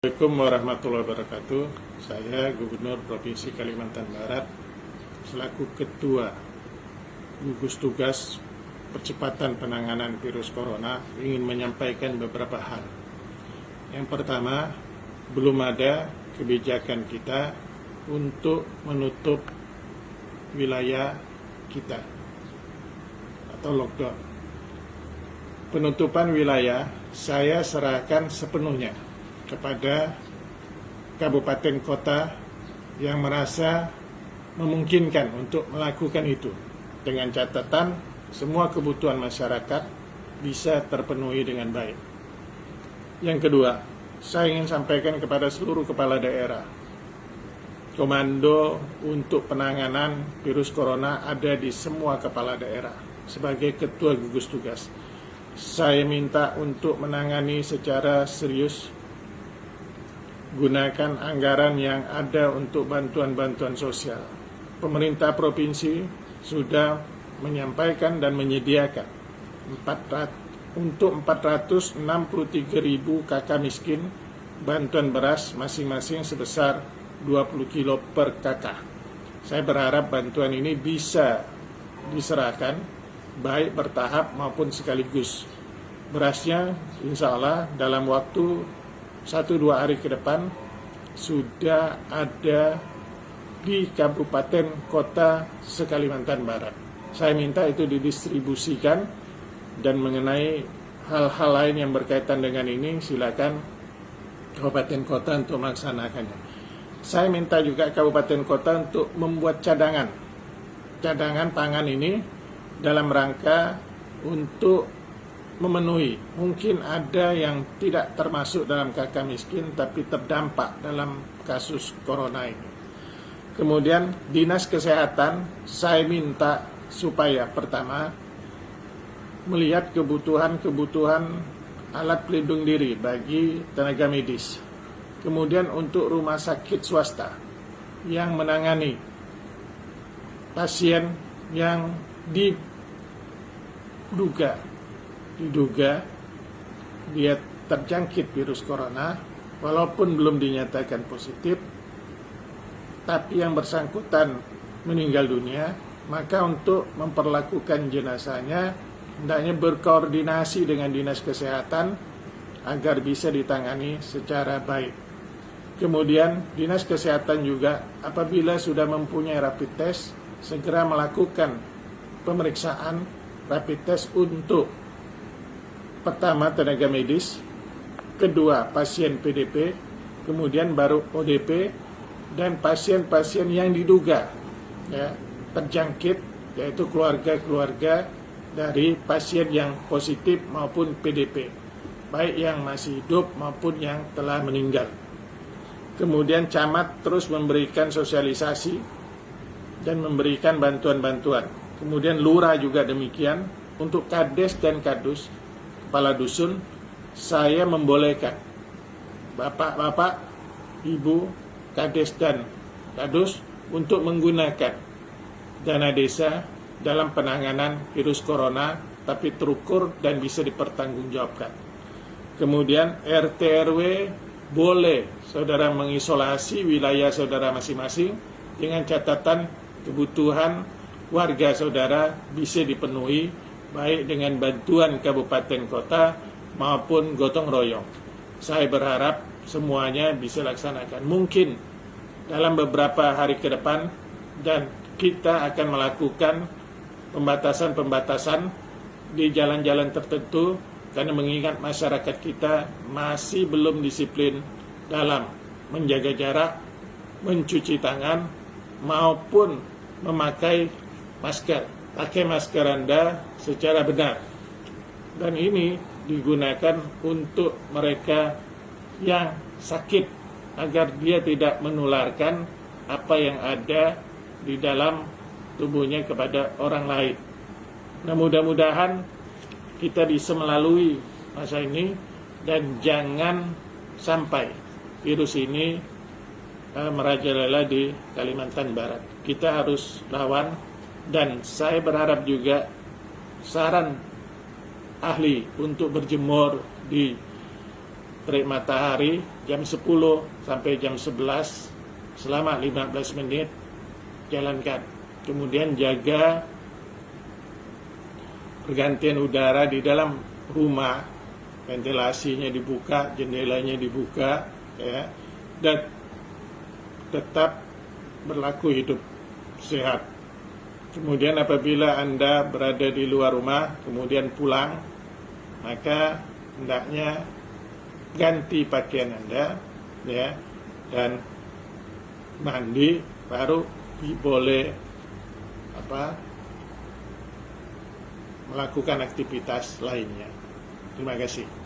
Assalamualaikum warahmatullahi wabarakatuh. Saya Gubernur Provinsi Kalimantan Barat selaku Ketua Gugus Tugas Percepatan Penanganan Virus Corona ingin menyampaikan beberapa hal. Yang pertama, belum ada kebijakan kita untuk menutup wilayah kita atau lockdown. Penutupan wilayah saya serahkan sepenuhnya kepada kabupaten kota yang merasa memungkinkan untuk melakukan itu, dengan catatan semua kebutuhan masyarakat bisa terpenuhi dengan baik. Yang kedua, saya ingin sampaikan kepada seluruh kepala daerah, komando untuk penanganan virus corona ada di semua kepala daerah. Sebagai ketua gugus tugas, saya minta untuk menangani secara serius, gunakan anggaran yang ada untuk bantuan-bantuan sosial. Pemerintah provinsi sudah menyampaikan dan menyediakan untuk 463.000 kakak miskin bantuan beras masing-masing sebesar 20 kilo per kakak. Saya berharap bantuan ini bisa diserahkan baik bertahap maupun sekaligus. Berasnya insya Allah dalam waktu 1-2 hari ke depan sudah ada di kabupaten kota se-Kalimantan Barat. Saya minta itu didistribusikan, dan mengenai hal-hal lain yang berkaitan dengan ini silakan kabupaten kota untuk melaksanakannya. Saya minta juga kabupaten kota untuk membuat cadangan pangan ini dalam rangka untuk memenuhi. Mungkin ada yang tidak termasuk dalam kakak miskin tapi terdampak dalam kasus corona ini. Kemudian Dinas Kesehatan saya minta supaya pertama melihat kebutuhan alat pelindung diri bagi tenaga medis. Kemudian untuk rumah sakit swasta yang menangani pasien yang diduga dia terjangkit virus corona, walaupun belum dinyatakan positif, tapi yang bersangkutan meninggal dunia, maka untuk memperlakukan jenazahnya hendaknya berkoordinasi dengan Dinas Kesehatan agar bisa ditangani secara baik. Kemudian Dinas Kesehatan juga apabila sudah mempunyai rapid test, segera melakukan pemeriksaan rapid test untuk pertama tenaga medis, kedua pasien PDP, kemudian baru ODP, dan pasien-pasien yang diduga terjangkit, yaitu keluarga-keluarga dari pasien yang positif maupun PDP, baik yang masih hidup maupun yang telah meninggal. Kemudian camat terus memberikan sosialisasi dan memberikan bantuan-bantuan. Kemudian lurah juga demikian. Untuk kades dan kadus, kepala dusun, saya membolehkan bapak-bapak, ibu, kades dan kadus untuk menggunakan dana desa dalam penanganan virus corona, tapi terukur dan bisa dipertanggungjawabkan. Kemudian RT RW boleh saudara mengisolasi wilayah saudara masing-masing dengan catatan kebutuhan warga saudara bisa dipenuhi baik dengan bantuan kabupaten kota maupun gotong royong. Saya berharap semuanya bisa laksanakan. Mungkin dalam beberapa hari ke depan, dan kita akan melakukan pembatasan-pembatasan di jalan-jalan tertentu, karena mengingat masyarakat kita masih belum disiplin dalam menjaga jarak, mencuci tangan, maupun memakai masker. Pakai masker Anda secara benar. Dan ini digunakan untuk mereka yang sakit, agar dia tidak menularkan apa yang ada di dalam tubuhnya kepada orang lain. Nah, mudah-mudahan kita bisa melalui masa ini dan jangan sampai virus ini merajalela di Kalimantan Barat. Kita harus lawan, dan saya berharap juga saran ahli untuk berjemur di terik matahari jam 10 sampai jam 11 selama 15 menit jalankan. Kemudian jaga pergantian udara di dalam rumah, ventilasinya dibuka, jendelanya dibuka, ya, dan tetap berlaku hidup sehat. Kemudian apabila Anda berada di luar rumah, kemudian pulang, maka hendaknya ganti pakaian Anda, ya, dan mandi, baru boleh melakukan aktivitas lainnya. Terima kasih.